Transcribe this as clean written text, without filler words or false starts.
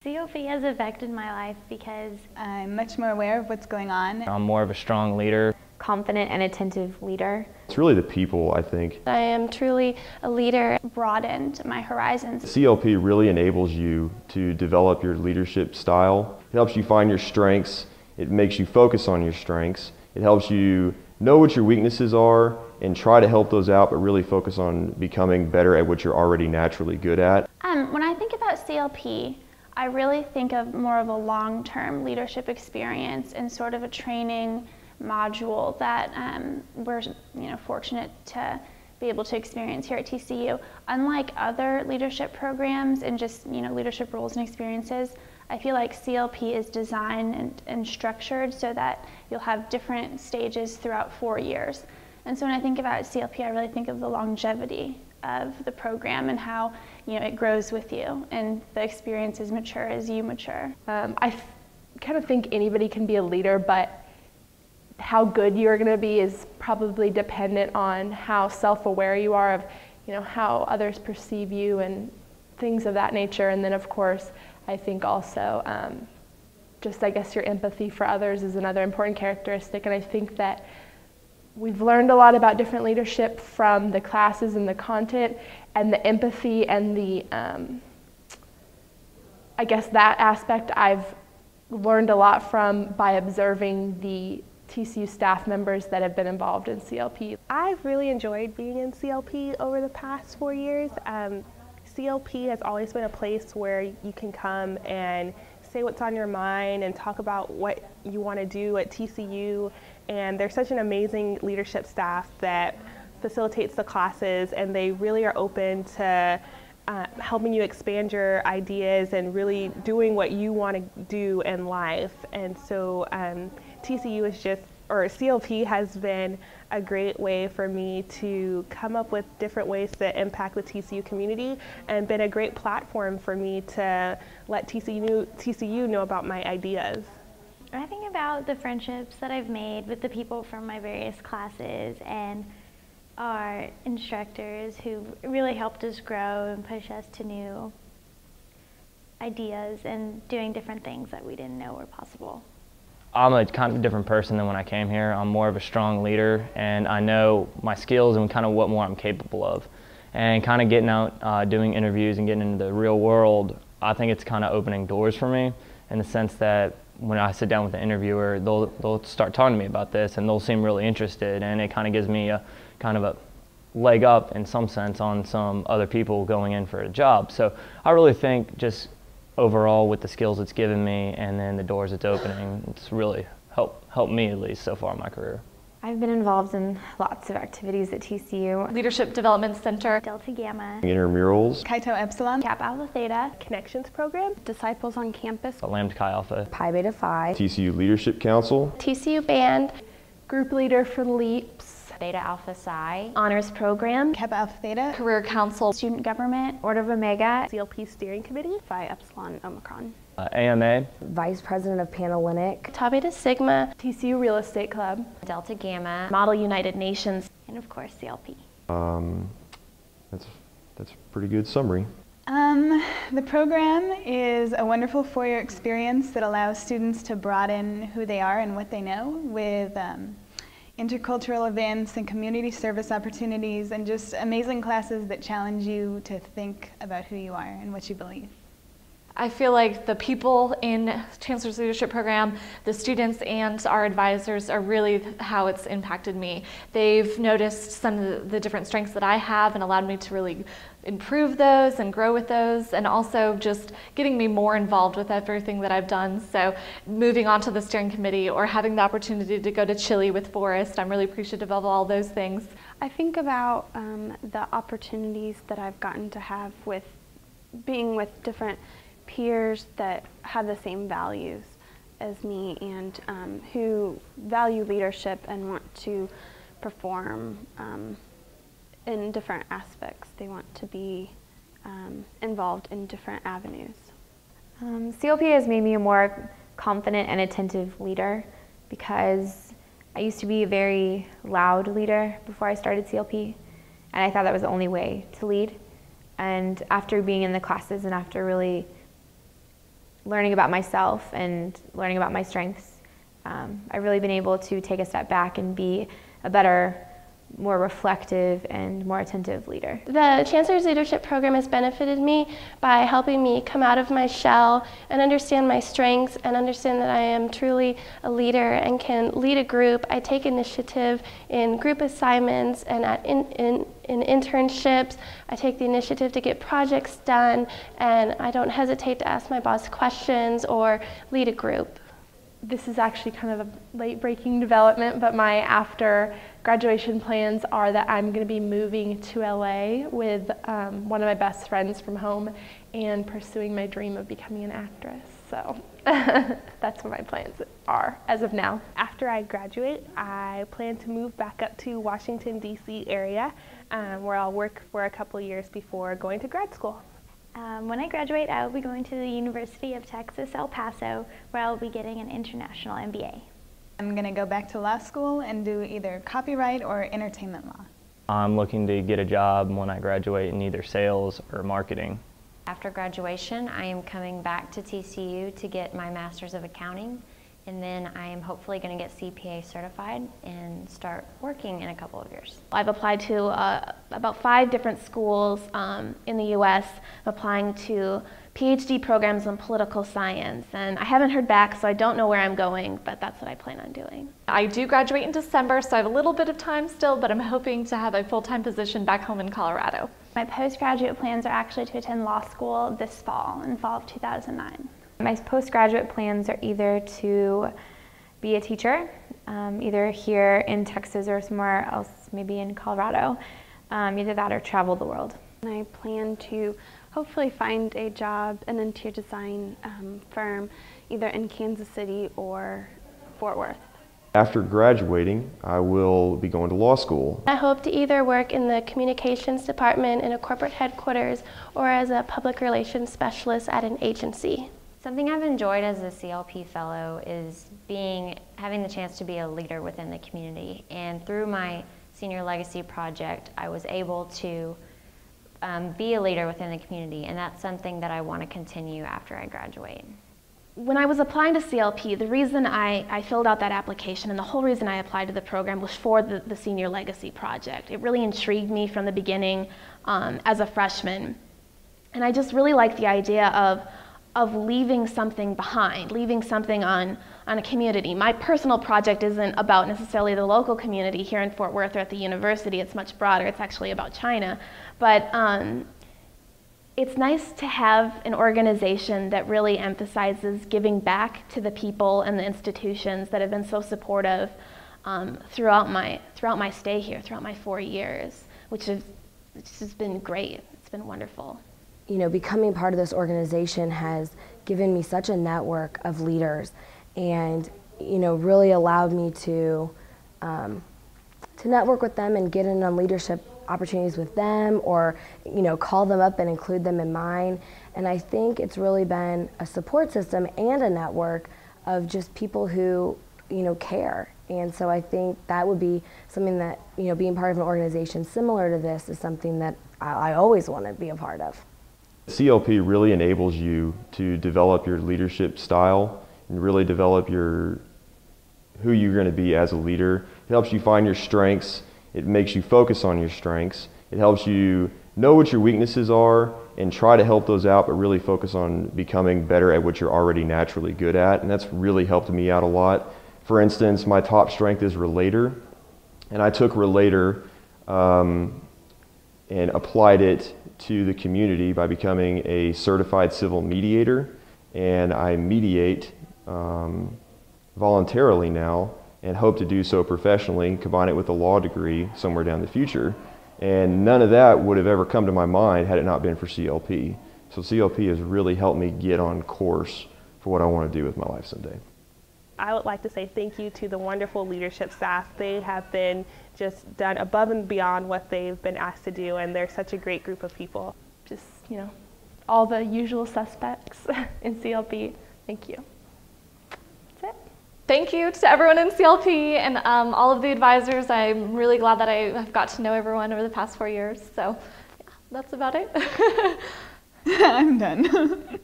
COP has affected my life because I'm much more aware of what's going on. I'm more of a strong leader. Confident and attentive leader. It's really the people, I think. I am truly a leader. Broadened my horizons. CLP really enables you to develop your leadership style. It helps you find your strengths. It makes you focus on your strengths. It helps you know what your weaknesses are and try to help those out, but really focus on becoming better at what you're already naturally good at. When I think about CLP, I really think of more of a long-term leadership experience and sort of a training module that we're fortunate to be able to experience here at TCU. Unlike other leadership programs and just leadership roles and experiences, I feel like CLP is designed and structured so that you'll have different stages throughout 4 years. And so when I think about CLP, I really think of the longevity of the program and how it grows with you and the experiences mature as you mature. I kind of think anybody can be a leader, but how good you're going to be is probably dependent on how self-aware you are of how others perceive you and things of that nature. And then of course I think also I guess your empathy for others is another important characteristic, and I think that we've learned a lot about different leadership from the classes and the content, and the empathy and the I guess that aspect I've learned a lot from by observing the TCU staff members that have been involved in CLP. I've really enjoyed being in CLP over the past 4 years. CLP has always been a place where you can come and say what's on your mind and talk about what you want to do at TCU. And there's such an amazing leadership staff that facilitates the classes, and they really are open to helping you expand your ideas and really doing what you want to do in life. And so TCU is CLP has been a great way for me to come up with different ways to impact the TCU community, and been a great platform for me to let TCU know about my ideas. I think about the friendships that I've made with the people from my various classes and our instructors who really helped us grow and push us to new ideas and doing different things that we didn't know were possible. I'm a kind of different person than when I came here. I'm more of a strong leader, and I know my skills and kind of what more I'm capable of. And kind of getting out, doing interviews and getting into the real world, I think it's kind of opening doors for me in the sense that when I sit down with the interviewer, they'll start talking to me about this and they'll seem really interested, and it kind of gives me a kind of a leg up in some sense on some other people going in for a job. So I really think just overall with the skills it's given me and then the doors it's opening, it's really helped me at least so far in my career. I've been involved in lots of activities at TCU. Leadership Development Center, Delta Gamma, Intramurals, Chi Tau Epsilon, Kappa Alpha Theta, Connections program, Disciples on Campus, Lambda Chi Alpha, Pi Beta Phi, TCU Leadership Council, TCU Band, Group Leader for LEAPS, Beta Alpha Psi, Honors Program, Kappa Alpha Theta, Career Council, Student Government, Order of Omega, CLP Steering Committee, Phi Epsilon Omicron, AMA, Vice President of Panhellenic, Tau Beta Sigma, TCU Real Estate Club, Delta Gamma, Model United Nations, and of course CLP. That's a pretty good summary. The program is a wonderful 4-year experience that allows students to broaden who they are and what they know with intercultural events and community service opportunities and just amazing classes that challenge you to think about who you are and what you believe. I feel like the people in Chancellor's Leadership Program, the students and our advisors are really how it's impacted me. They've noticed some of the different strengths that I have and allowed me to really improve those and grow with those, and also just getting me more involved with everything that I've done. So moving on to the steering committee or having the opportunity to go to Chile with Forrest, I'm really appreciative of all those things. I think about the opportunities that I've gotten to have with being with different peers that have the same values as me and who value leadership and want to perform in different aspects. They want to be involved in different avenues. CLP has made me a more confident and attentive leader because I used to be a very loud leader before I started CLP, and I thought that was the only way to lead. And after being in the classes and after really learning about myself and learning about my strengths, I've really been able to take a step back and be a better, more reflective and more attentive leader. The Chancellor's Leadership Program has benefited me by helping me come out of my shell and understand my strengths and understand that I am truly a leader and can lead a group. I take initiative in group assignments and in internships. I take the initiative to get projects done, and I don't hesitate to ask my boss questions or lead a group. This is actually kind of a late-breaking development, but my after graduation plans are that I'm going to be moving to LA with one of my best friends from home and pursuing my dream of becoming an actress. So that's what my plans are as of now. After I graduate, I plan to move back up to Washington, D.C. area, where I'll work for a couple years before going to grad school. When I graduate, I will be going to the University of Texas, El Paso, where I will be getting an international MBA. I'm going to go back to law school and do either copyright or entertainment law. I'm looking to get a job when I graduate in either sales or marketing. After graduation, I am coming back to TCU to get my Master's of Accounting, and then I am hopefully going to get CPA certified and start working in a couple of years. I've applied to about 5 different schools in the U.S. I'm applying to PhD programs in political science, and I haven't heard back, so I don't know where I'm going, but that's what I plan on doing. I do graduate in December, so I have a little bit of time still, but I'm hoping to have a full-time position back home in Colorado. My postgraduate plans are actually to attend law school this fall, in fall of 2009. My postgraduate plans are either to be a teacher, either here in Texas or somewhere else, maybe in Colorado, either that or travel the world. I plan to hopefully find a job, an interior design firm, either in Kansas City or Fort Worth. After graduating, I will be going to law school. I hope to either work in the communications department in a corporate headquarters or as a public relations specialist at an agency. Something I've enjoyed as a CLP fellow is having the chance to be a leader within the community. And through my Senior Legacy project, I was able to be a leader within the community, and that's something that I want to continue after I graduate. When I was applying to CLP, the reason I filled out that application and the whole reason I applied to the program was for the Senior Legacy project. It really intrigued me from the beginning as a freshman. And I just really liked the idea of leaving something behind, leaving something on a community. My personal project isn't about necessarily the local community here in Fort Worth or at the university. It's much broader. It's actually about China. But it's nice to have an organization that really emphasizes giving back to the people and the institutions that have been so supportive throughout my stay here, throughout my 4 years, which has been great. It's been wonderful. You know, becoming part of this organization has given me such a network of leaders, and you know, really allowed me to network with them and get in on leadership opportunities with them, or you know, call them up and include them in mine. And I think it's really been a support system and a network of just people who care. And so I think that would be something that, being part of an organization similar to this is something that I always want to be a part of. CLP really enables you to develop your leadership style and really develop who you're going to be as a leader. It helps you find your strengths. It makes you focus on your strengths. It helps you know what your weaknesses are and try to help those out, but really focus on becoming better at what you're already naturally good at. And that's really helped me out a lot. For instance, my top strength is relator, and I took relator and applied it to the community by becoming a certified civil mediator, and I mediate voluntarily now and hope to do so professionally, combine it with a law degree somewhere down the future. And none of that would have ever come to my mind had it not been for CLP. So CLP has really helped me get on course for what I want to do with my life someday. I would like to say thank you to the wonderful leadership staff. They have been just done above and beyond what they've been asked to do, and they're such a great group of people. Just, all the usual suspects in CLP. Thank you. That's it. Thank you to everyone in CLP and all of the advisors. I'm really glad that I have got to know everyone over the past 4 years. So yeah, that's about it. I'm done.